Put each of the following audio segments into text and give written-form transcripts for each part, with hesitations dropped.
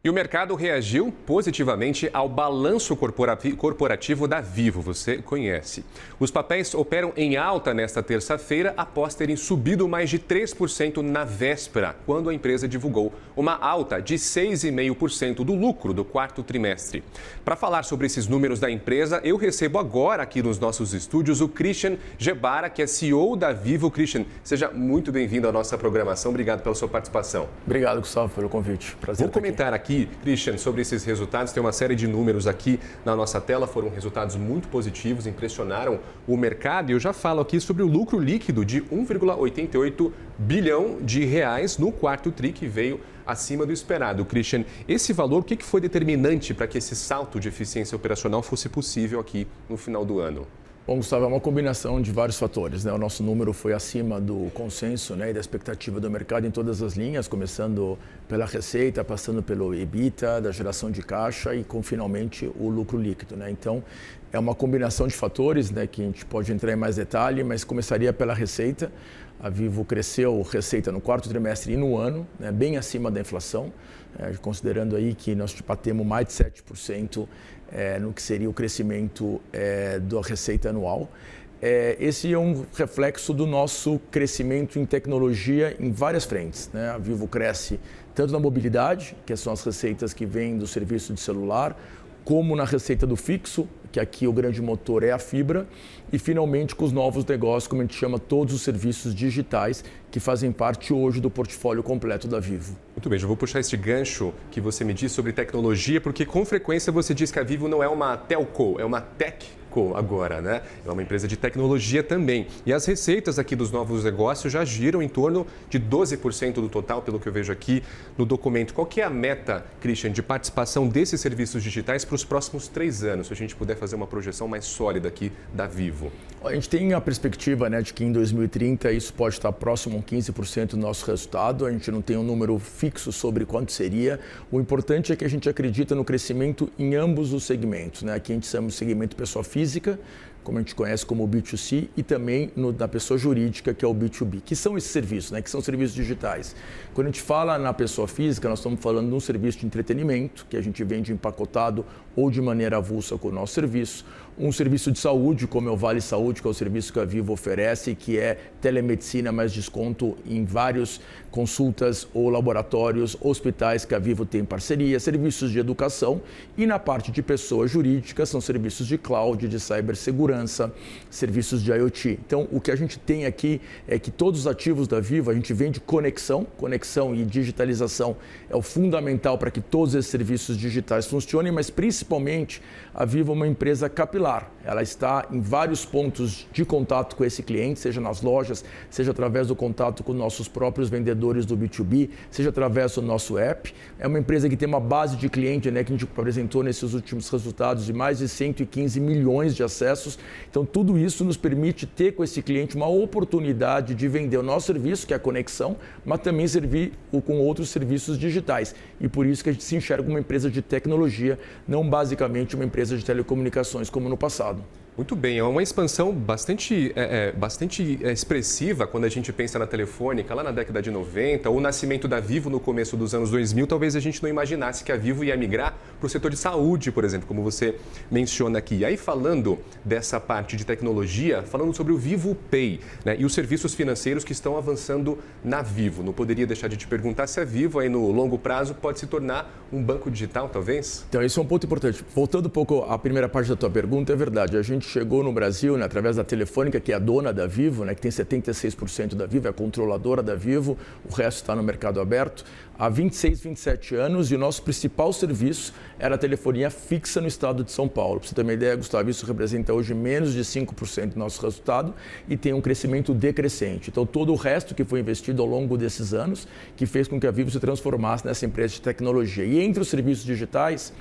E o mercado reagiu positivamente ao balanço corporativo da Vivo, você conhece. Os papéis operam em alta nesta terça-feira após terem subido mais de 3% na véspera, quando a empresa divulgou uma alta de 6,5% do lucro do quarto trimestre. Para falar sobre esses números da empresa, eu recebo agora aqui nos nossos estúdios o Christian Gebara, que é CEO da Vivo. Christian, seja muito bem-vindo à nossa programação. Obrigado pela sua participação. Obrigado, Gustavo, pelo convite. Prazer. Vou comentar aqui, Christian, sobre esses resultados. Tem uma série de números aqui na nossa tela, foram resultados muito positivos, impressionaram o mercado. E eu já falo aqui sobre o lucro líquido de 1,88 bilhão de reais no quarto tri, que veio acima do esperado. Christian, esse valor, o que foi determinante para que esse salto de eficiência operacional fosse possível aqui no final do ano? Bom, Gustavo, é uma combinação de vários fatores, né? O nosso número foi acima do consenso, né, e da expectativa do mercado em todas as linhas, começando pela receita, passando pelo EBITDA, da geração de caixa e com finalmente o lucro líquido, né? Então, é uma combinação de fatores, né, que a gente pode entrar em mais detalhe, mas começaria pela receita. A Vivo cresceu receita no quarto trimestre e no ano, né, bem acima da inflação, considerando aí que nós batemos mais de 7% no que seria o crescimento da receita anual. Esse é um reflexo do nosso crescimento em tecnologia em várias frentes, né? A Vivo cresce tanto na mobilidade, que são as receitas que vêm do serviço de celular, como na receita do fixo, que aqui o grande motor é a fibra, e finalmente com os novos negócios, como a gente chama, todos os serviços digitais que fazem parte hoje do portfólio completo da Vivo. Muito bem, já vou puxar este gancho que você me disse sobre tecnologia, porque com frequência você diz que a Vivo não é uma telco, é uma techco agora, né? É uma empresa de tecnologia também. E as receitas aqui dos novos negócios já giram em torno de 12% do total, pelo que eu vejo aqui no documento. Qual que é a meta, Christian, de participação desses serviços digitais para os próximos 3 anos, se a gente puder fazer uma projeção mais sólida aqui da Vivo? A gente tem a perspectiva, né, de que em 2030 isso pode estar próximo a 15% do nosso resultado. A gente não tem um número fixo sobre quanto seria. O importante é que a gente acredita no crescimento em ambos os segmentos, né? Aqui a gente chama de segmento pessoa física, como a gente conhece como B2C, e também da pessoa jurídica, que é o B2B, que são esses serviços, né, que são serviços digitais. Quando a gente fala na pessoa física, nós estamos falando de um serviço de entretenimento, que a gente vende empacotado ou de maneira avulsa com o nosso serviço. Um serviço de saúde, como é o Vale Saúde, que é o serviço que a Vivo oferece, que é telemedicina mais desconto em várias consultas ou laboratórios, hospitais que a Vivo tem parceria, serviços de educação, e na parte de pessoa jurídica são serviços de cloud, de cibersegurança, serviços de IoT. Então, o que a gente tem aqui é que todos os ativos da Vivo, a gente vende conexão e digitalização é o fundamental para que todos esses serviços digitais funcionem, mas principalmente a Vivo é uma empresa capilar. Ela está em vários pontos de contato com esse cliente, seja nas lojas, seja através do contato com nossos próprios vendedores do B2B, seja através do nosso app. É uma empresa que tem uma base de cliente, né, que a gente apresentou nesses últimos resultados de mais de 115 milhões de acessos. Então, tudo isso nos permite ter com esse cliente uma oportunidade de vender o nosso serviço, que é a conexão, mas também servir com outros serviços digitais. E por isso que a gente se enxerga como uma empresa de tecnologia, não basicamente uma empresa de telecomunicações como no passado. Muito bem, é uma expansão bastante expressiva quando a gente pensa na Telefônica, lá na década de 90, ou o nascimento da Vivo no começo dos anos 2000, talvez a gente não imaginasse que a Vivo ia migrar para o setor de saúde, por exemplo, como você menciona aqui. E aí, falando dessa parte de tecnologia, falando sobre o Vivo Pay, né, e os serviços financeiros que estão avançando na Vivo, não poderia deixar de te perguntar se a Vivo, aí no longo prazo, pode se tornar um banco digital, talvez? Então, esse é um ponto importante. Voltando um pouco à primeira parte da tua pergunta, é verdade, a gente chegou no Brasil, né, através da Telefônica, que é a dona da Vivo, né, que tem 76% da Vivo, é a controladora da Vivo, o resto está no mercado aberto, há 26, 27 anos, e o nosso principal serviço era a telefonia fixa no estado de São Paulo. Para você ter uma ideia, Gustavo, isso representa hoje menos de 5% do nosso resultado e tem um crescimento decrescente. Então, todo o resto que foi investido ao longo desses anos, que fez com que a Vivo se transformasse nessa empresa de tecnologia. E entre os serviços digitais,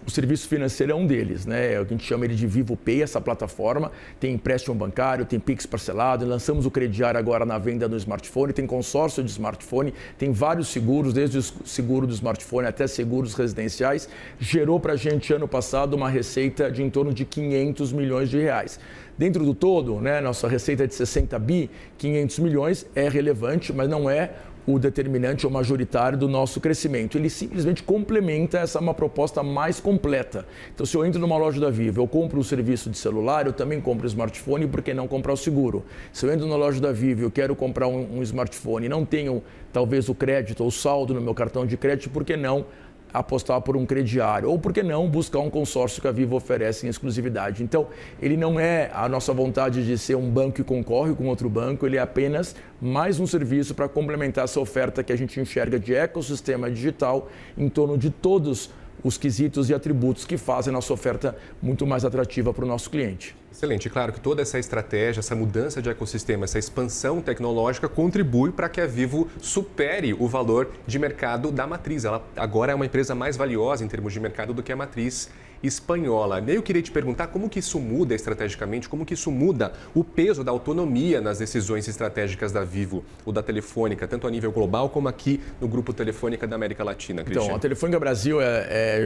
o serviço financeiro é um deles, né? A gente chama ele de Vivo Pay, essa plataforma. Tem empréstimo bancário, tem Pix parcelado, lançamos o crediário agora na venda no smartphone, tem consórcio de smartphone, tem vários seguros, desde o seguro do smartphone até seguros residenciais. Gerou para a gente, ano passado, uma receita de em torno de 500 milhões de reais. Dentro do todo, né, nossa receita é de 60 bi, 500 milhões é relevante, mas não é o determinante ou majoritário do nosso crescimento. Ele simplesmente complementa uma proposta mais completa. Então, se eu entro numa loja da Vivo, eu compro um serviço de celular, eu também compro um smartphone, por que não comprar o seguro? Se eu entro na loja da Vivo e eu quero comprar um smartphone e não tenho, talvez, o crédito ou o saldo no meu cartão de crédito, por que não apostar por um crediário? Ou por que não buscar um consórcio que a Vivo oferece em exclusividade? Então, ele não é a nossa vontade de ser um banco que concorre com outro banco, ele é apenas mais um serviço para complementar essa oferta que a gente enxerga de ecossistema digital em torno de todos os quesitos e atributos que fazem a nossa oferta muito mais atrativa para o nosso cliente. Excelente. Claro que toda essa estratégia, essa mudança de ecossistema, essa expansão tecnológica contribui para que a Vivo supere o valor de mercado da matriz. Ela agora é uma empresa mais valiosa em termos de mercado do que a matriz espanhola. Eu queria te perguntar como que isso muda estrategicamente, como que isso muda o peso da autonomia nas decisões estratégicas da Vivo ou da Telefônica, tanto a nível global como aqui no Grupo Telefônica da América Latina, Cristian. Então, a Telefônica Brasil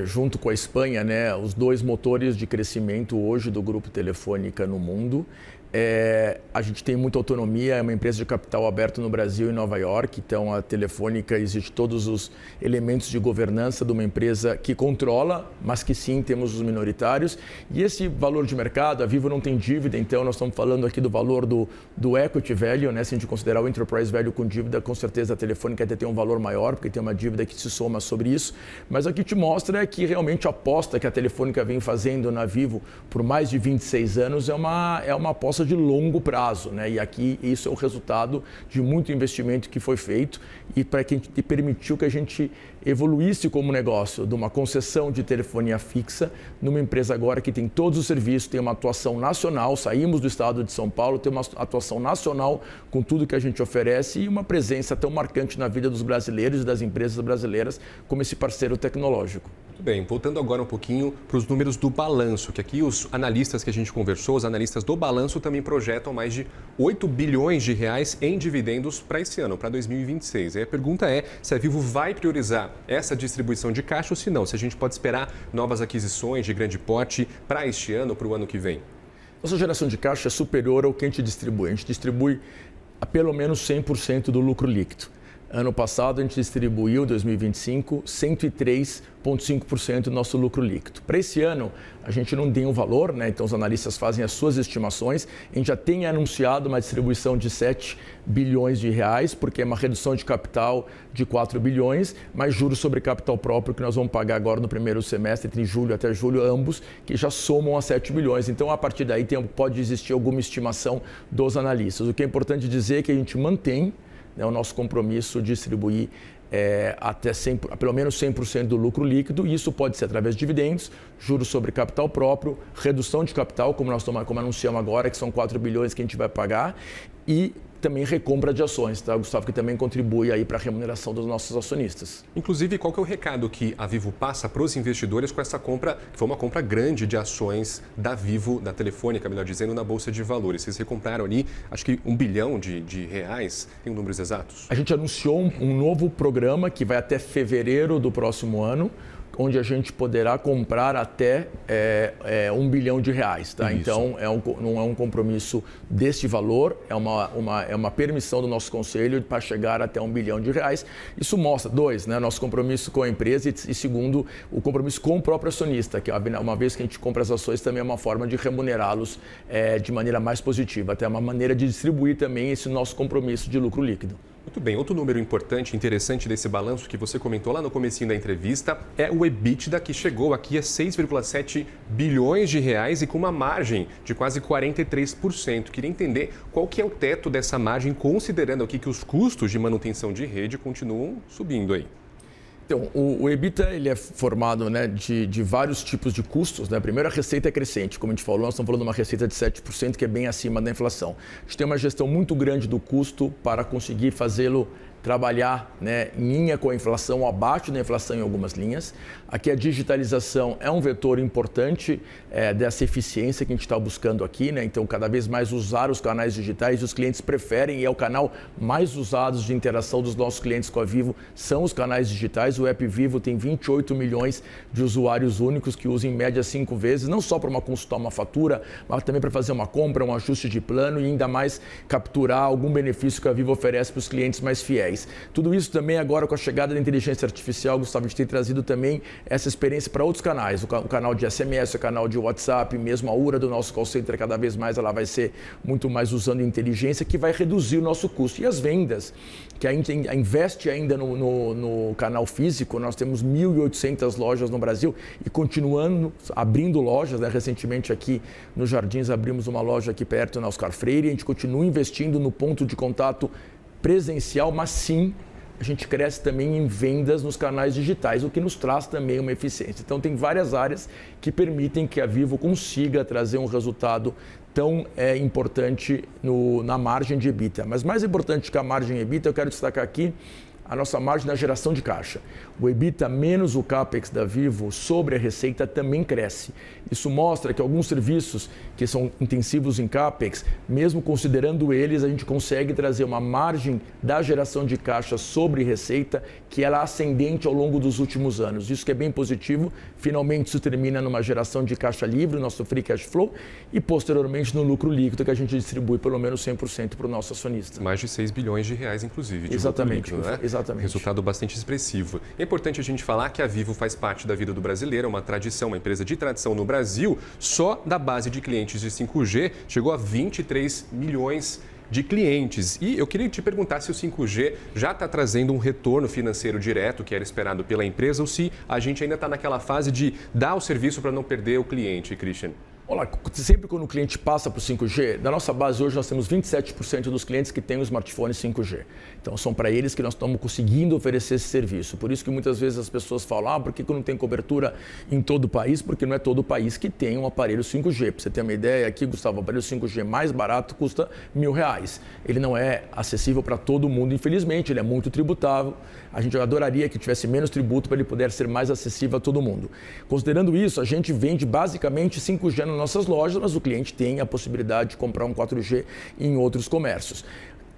junto com a Espanha, né, os dois motores de crescimento hoje do Grupo Telefônica no mundo. A gente tem muita autonomia, é uma empresa de capital aberto no Brasil e em Nova York, então a Telefônica existe todos os elementos de governança de uma empresa que controla, mas que sim temos os minoritários. E esse valor de mercado, a Vivo não tem dívida, então nós estamos falando aqui do valor do equity value, né? Se a gente considerar o enterprise value com dívida, com certeza a Telefônica até tem um valor maior, porque tem uma dívida que se soma sobre isso. Mas o que te mostra é que realmente a aposta que a Telefônica vem fazendo na Vivo por mais de 26 anos é uma aposta de longo prazo, né? E aqui isso é o resultado de muito investimento que foi feito e permitiu que a gente evoluísse como negócio de uma concessão de telefonia fixa numa empresa agora que tem todos os serviços, tem uma atuação nacional, saímos do estado de São Paulo, tem uma atuação nacional com tudo que a gente oferece e uma presença tão marcante na vida dos brasileiros e das empresas brasileiras como esse parceiro tecnológico. Muito bem, voltando agora um pouquinho para os números do balanço, que aqui os analistas que a gente conversou, os analistas do balanço também projetam mais de 8 bilhões de reais em dividendos para esse ano, para 2026. E a pergunta é se a Vivo vai priorizar essa distribuição de caixa ou se não, se a gente pode esperar novas aquisições de grande porte para este ano, para o ano que vem. Nossa geração de caixa é superior ao que a gente distribui. A gente distribui a pelo menos 100% do lucro líquido. Ano passado, a gente distribuiu, em 2025, 103,5% do nosso lucro líquido. Para esse ano, a gente não tem um valor, né? Então os analistas fazem as suas estimações. A gente já tem anunciado uma distribuição de 7 bilhões de reais, porque é uma redução de capital de 4 bilhões, mais juros sobre capital próprio que nós vamos pagar agora no primeiro semestre, entre julho até julho, ambos, que já somam a 7 bilhões. Então, a partir daí, pode existir alguma estimação dos analistas. O que é importante dizer é que a gente mantém o nosso compromisso de distribuir pelo menos 100% do lucro líquido, e isso pode ser através de dividendos, juros sobre capital próprio, redução de capital, como anunciamos agora, que são 4 bilhões que a gente vai pagar, e também recompra de ações, tá, Gustavo, que também contribui aí para a remuneração dos nossos acionistas. Inclusive, qual que é o recado que a Vivo passa para os investidores com essa compra, que foi uma compra grande de ações da Vivo, da Telefônica, melhor dizendo, na Bolsa de Valores? Vocês recompraram ali, acho que 1 bilhão de reais, tem números exatos? A gente anunciou um novo programa que vai até fevereiro do próximo ano, onde a gente poderá comprar até 1 bilhão de reais. Tá? Então, não é um compromisso deste valor, é uma permissão do nosso conselho para chegar até 1 bilhão de reais. Isso mostra, né, nosso compromisso com a empresa e segundo, o compromisso com o próprio acionista, que uma vez que a gente compra as ações, também é uma forma de remunerá-los de maneira mais positiva, até uma maneira de distribuir também esse nosso compromisso de lucro líquido. Muito bem, outro número importante, interessante desse balanço que você comentou lá no comecinho da entrevista é o EBITDA, que chegou aqui a 6,7 bilhões de reais e com uma margem de quase 43%. Queria entender qual que é o teto dessa margem, considerando aqui que os custos de manutenção de rede continuam subindo aí. Então, o EBITDA ele é formado, né, de vários tipos de custos. Né? Primeiro, a receita é crescente. Como a gente falou, nós estamos falando de uma receita de 7%, que é bem acima da inflação. A gente tem uma gestão muito grande do custo para conseguir fazê-lo trabalhar, né, em linha com a inflação, abaixo da inflação em algumas linhas. Aqui a digitalização é um vetor importante dessa eficiência que a gente está buscando aqui, né? Então, cada vez mais usar os canais digitais, os clientes preferem, e é o canal mais usado de interação dos nossos clientes com a Vivo, são os canais digitais. O app Vivo tem 28 milhões de usuários únicos que usam em média 5 vezes, não só para consultar uma fatura, mas também para fazer uma compra, um ajuste de plano e ainda mais capturar algum benefício que a Vivo oferece para os clientes mais fiéis. papéis. Tudo isso também agora com a chegada da inteligência artificial, Gustavo, a gente tem trazido também essa experiência para outros canais, o canal de SMS, o canal de WhatsApp, mesmo a URA do nosso call center, cada vez mais ela vai ser muito mais usando inteligência, que vai reduzir o nosso custo. E as vendas, que a gente investe ainda no canal físico, nós temos 1.800 lojas no Brasil e continuando abrindo lojas, né? Recentemente aqui nos Jardins abrimos uma loja aqui perto na Oscar Freire, a gente continua investindo no ponto de contato presencial, mas sim, a gente cresce também em vendas nos canais digitais, o que nos traz também uma eficiência. Então tem várias áreas que permitem que a Vivo consiga trazer um resultado tão importante na margem de EBITDA. Mas mais importante que a margem EBITDA, eu quero destacar aqui a nossa margem na geração de caixa. O EBITDA menos o CAPEX da Vivo sobre a receita também cresce. Isso mostra que alguns serviços que são intensivos em CAPEX, mesmo considerando eles, a gente consegue trazer uma margem da geração de caixa sobre receita que ela é ascendente ao longo dos últimos anos. Isso que é bem positivo. Finalmente isso termina numa geração de caixa livre, nosso free cash flow, e posteriormente no lucro líquido que a gente distribui pelo menos 100% para o nosso acionista. Mais de 6 bilhões de reais, inclusive, de Exatamente, lucro líquido, né? Exatamente. Resultado bastante expressivo. É importante a gente falar que a Vivo faz parte da vida do brasileiro, é uma tradição, uma empresa de tradição no Brasil. Só da base de clientes de 5G chegou a 23 milhões de clientes. E eu queria te perguntar se o 5G já está trazendo um retorno financeiro direto que era esperado pela empresa ou se a gente ainda está naquela fase de dar o serviço para não perder o cliente, Christian. Olá, sempre quando o cliente passa para o 5G, da nossa base hoje nós temos 27% dos clientes que têm o smartphone 5G. Então são para eles que nós estamos conseguindo oferecer esse serviço. Por isso que muitas vezes as pessoas falam, por que não tem cobertura em todo o país? Porque não é todo o país que tem um aparelho 5G. Para você ter uma ideia, aqui, Gustavo, o aparelho 5G mais barato custa R$1.000. Ele não é acessível para todo mundo, infelizmente, ele é muito tributável. A gente adoraria que tivesse menos tributo para ele poder ser mais acessível a todo mundo. Considerando isso, a gente vende basicamente 5G nas nossas lojas, mas o cliente tem a possibilidade de comprar um 4G em outros comércios.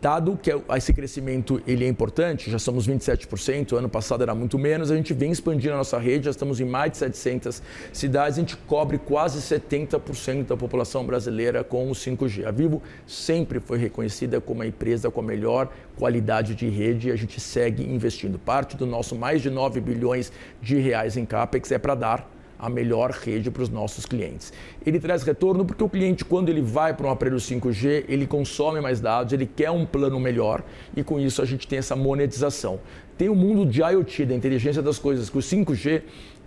Dado que esse crescimento ele é importante, já somos 27%, ano passado era muito menos, a gente vem expandindo a nossa rede, já estamos em mais de 700 cidades, a gente cobre quase 70% da população brasileira com o 5G. A Vivo sempre foi reconhecida como a empresa com a melhor qualidade de rede e a gente segue investindo. Parte do nosso mais de 9 bilhões de reais em CAPEX é para dar a melhor rede para os nossos clientes. Ele traz retorno porque o cliente, quando ele vai para um aparelho 5G, ele consome mais dados, ele quer um plano melhor e com isso a gente tem essa monetização. Tem o mundo de IoT, da inteligência das coisas, que o 5G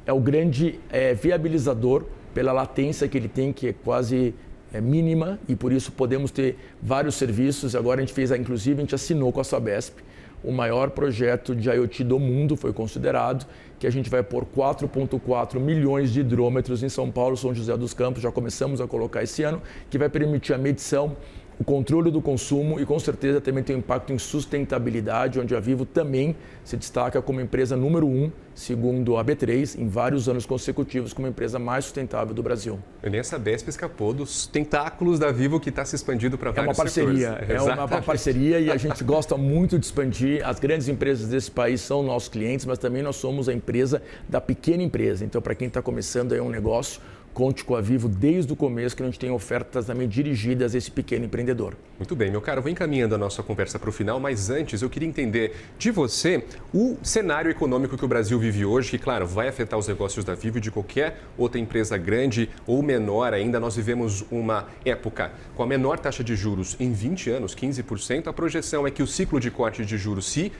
é o grande viabilizador pela latência que ele tem, que é quase mínima e por isso podemos ter vários serviços. Agora a gente fez, inclusive, a gente assinou com a Sabesp o maior projeto de IoT do mundo, foi considerado, que a gente vai pôr 4,4 milhões de hidrômetros em São Paulo, São José dos Campos, já começamos a colocar esse ano, que vai permitir a medição, o controle do consumo e com certeza também tem um impacto em sustentabilidade, onde a Vivo também se destaca como empresa número 1, segundo a B3, em vários anos consecutivos como a empresa mais sustentável do Brasil. E nem a Sabesp escapou dos tentáculos da Vivo que está se expandindo para vários setores. É uma parceria e a gente gosta muito de expandir. As grandes empresas desse país são nossos clientes, mas também nós somos a empresa da pequena empresa. Então, para quem está começando aí um negócio, conte com a Vivo desde o começo, que a gente tem ofertas também dirigidas a esse pequeno empreendedor. Muito bem, meu caro, vou encaminhando a nossa conversa para o final, mas antes eu queria entender de você o cenário econômico que o Brasil vive hoje, que, claro, vai afetar os negócios da Vivo e de qualquer outra empresa grande ou menor ainda. Nós vivemos uma época com a menor taxa de juros em 20 anos, 15%. A projeção é que o ciclo de corte de juros se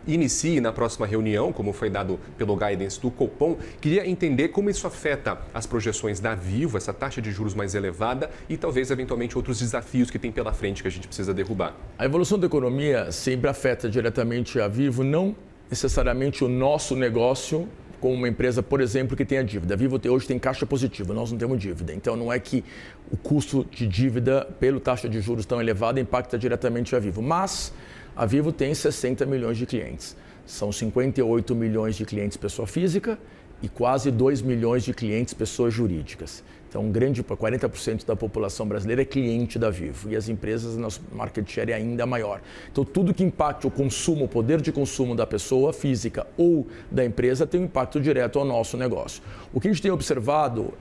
inicie na próxima reunião, como foi dado pelo guidance do Copom. Queria entender como isso afeta as projeções da Vivo, essa taxa de juros mais elevada e talvez, eventualmente, outros desafios que tem pela frente que a gente precisa derrubar. A evolução da economia sempre afeta diretamente a Vivo, não necessariamente o nosso negócio como uma empresa, por exemplo, que tem a dívida. A Vivo hoje tem caixa positiva, nós não temos dívida. Então, não é que o custo de dívida pela taxa de juros tão elevada impacta diretamente a Vivo. Mas a Vivo tem 60 milhões de clientes. São 58 milhões de clientes pessoa física e quase 2 milhões de clientes pessoas jurídicas. Então, 40% da população brasileira é cliente da Vivo e as empresas, nosso market share é ainda maior. Então, tudo que impacte o consumo, o poder de consumo da pessoa física ou da empresa tem um impacto direto ao nosso negócio. O que a gente tem observado,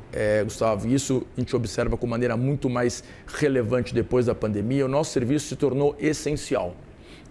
Gustavo, e isso a gente observa com maneira muito mais relevante depois da pandemia, o nosso serviço se tornou essencial.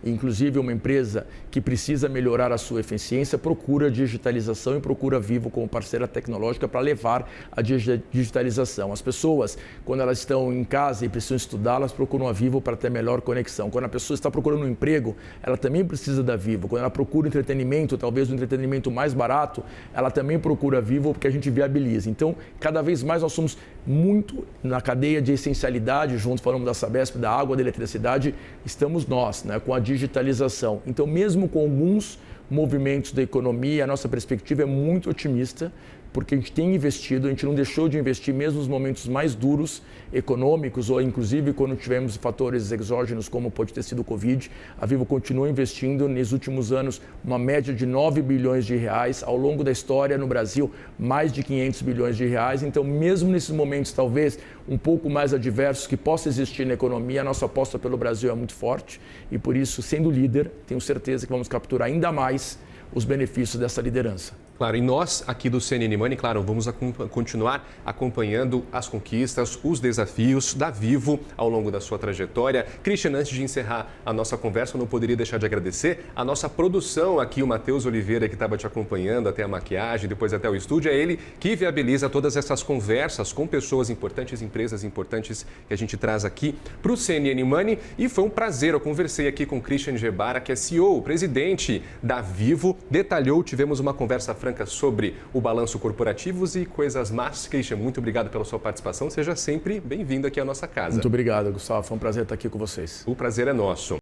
inclusive uma empresa que precisa melhorar a sua eficiência, procura digitalização e procura a Vivo como parceira tecnológica para levar a digitalização. As pessoas, quando elas estão em casa e precisam estudar, elas procuram a Vivo para ter melhor conexão. Quando a pessoa está procurando um emprego, ela também precisa da Vivo. Quando ela procura entretenimento, talvez um entretenimento mais barato, ela também procura a Vivo porque a gente viabiliza. Então, cada vez mais nós somos muito na cadeia de essencialidade, junto falamos da Sabesp, da água, da eletricidade, estamos nós, né, com a digitalização. Então, mesmo com alguns movimentos da economia, a nossa perspectiva é muito otimista, porque a gente tem investido, a gente não deixou de investir mesmo nos momentos mais duros econômicos ou inclusive quando tivemos fatores exógenos como pode ter sido o Covid, a Vivo continua investindo nos últimos anos uma média de 9 bilhões de reais, ao longo da história no Brasil mais de 500 bilhões de reais, então mesmo nesses momentos talvez um pouco mais adversos que possa existir na economia, a nossa aposta pelo Brasil é muito forte e por isso, sendo líder, tenho certeza que vamos capturar ainda mais os benefícios dessa liderança. Claro, e nós aqui do CNN Money, claro, vamos continuar acompanhando as conquistas, os desafios da Vivo ao longo da sua trajetória. Christian, antes de encerrar a nossa conversa, eu não poderia deixar de agradecer a nossa produção aqui, o Matheus Oliveira, que estava te acompanhando até a maquiagem, depois até o estúdio. É ele que viabiliza todas essas conversas com pessoas importantes, empresas importantes que a gente traz aqui para o CNN Money. E foi um prazer, eu conversei aqui com o Christian Gebara, que é CEO, presidente da Vivo, detalhou, tivemos uma conversa franca sobre o balanço corporativos e coisas más. Christian, muito obrigado pela sua participação. Seja sempre bem-vindo aqui à nossa casa. Muito obrigado, Gustavo. Foi um prazer estar aqui com vocês. O prazer é nosso.